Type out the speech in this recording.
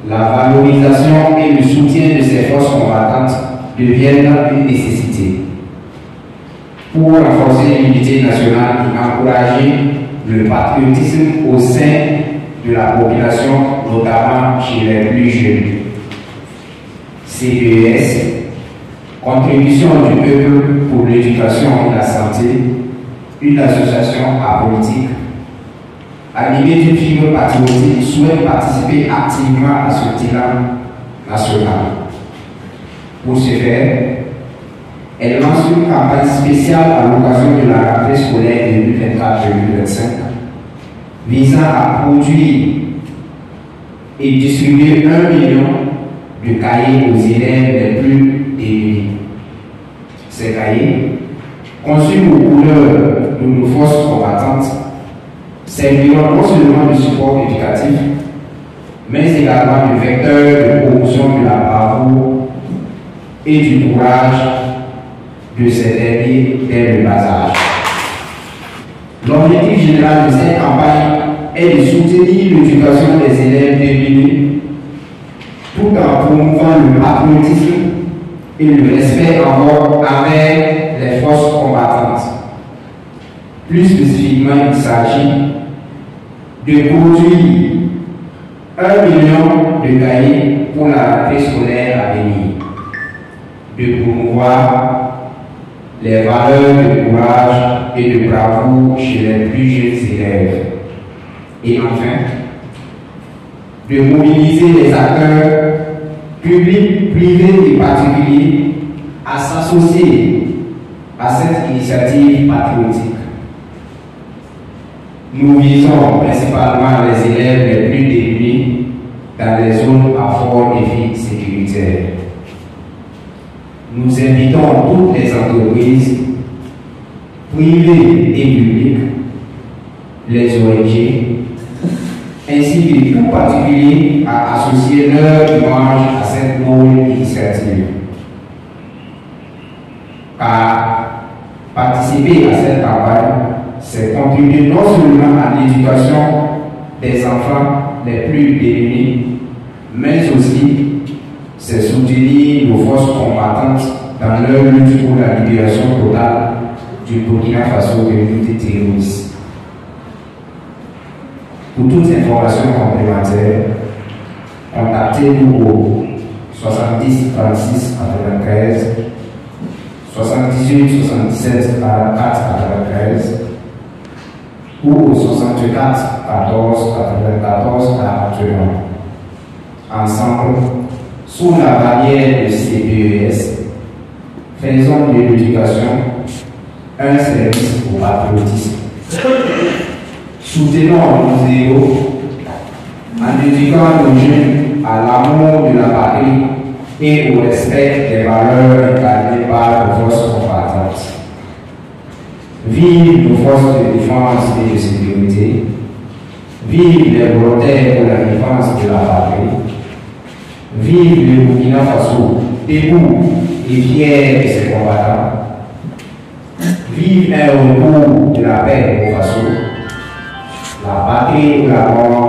la valorisation et le soutien de ces forces combattantes deviennent une nécessité pour renforcer l'unité nationale et encourager le patriotisme au sein de la population, notamment chez les plus jeunes. CES, contribution du peuple pour l'éducation et la santé, une association apolitique, animée d'une fibre patriotique, souhaite participer activement à ce terrain national. Pour ce faire, elle lance une campagne spéciale à l'occasion de la rentrée scolaire 2024-2025 visant à produire et distribuer 1 million de cahiers aux élèves les plus démunis. Ces cahiers, conçus aux couleurs de nos forces combattantes, serviront non seulement de support éducatif, mais également de vecteur de promotion de la bravoure et du courage de ces derniers dès le bas âge. L'objectif général de cette campagne est de soutenir l'éducation des élèves démunis tout en promouvant le patriotisme et le respect envers les forces combattantes. Plus spécifiquement, il s'agit de produire 1 million de cahiers pour la rentrée scolaire à venir, de promouvoir les valeurs de courage et de bravoure chez les plus jeunes élèves. Et enfin, de mobiliser les acteurs publics, privés et particuliers à s'associer à cette initiative patriotique. Nous visons principalement les élèves les plus démunis dans les zones à fort défi sécuritaire. Nous invitons toutes les entreprises, privées et publiques, les ONG, ainsi que tout particulier à associer leur image à cette noble initiative. Car participer à cette campagne, c'est contribuer non seulement à l'éducation des enfants les plus démunis, mais aussi c'est soutenir nos forces combattantes dans leur lutte pour la libération totale du Burkina Faso de l'unité terroriste. Pour toute information complémentaire, contactez-nous au 70 36 93, 78 77 44 93 ou au 64 14 94 41. Ensemble, sous la bannière de CES, faisons de l'éducation un service au patriotisme. Soutenons nos héros en éduquant nos jeunes à l'amour de la patrie et au respect des valeurs incarnées par nos forces combattantes. Vive nos forces de défense et de sécurité. Vive les volontaires pour la défense de la patrie. Vive le Burkina Faso, debout et fier de ses combattants. Vive un retour de la paix au Faso. La patrie ou la mort.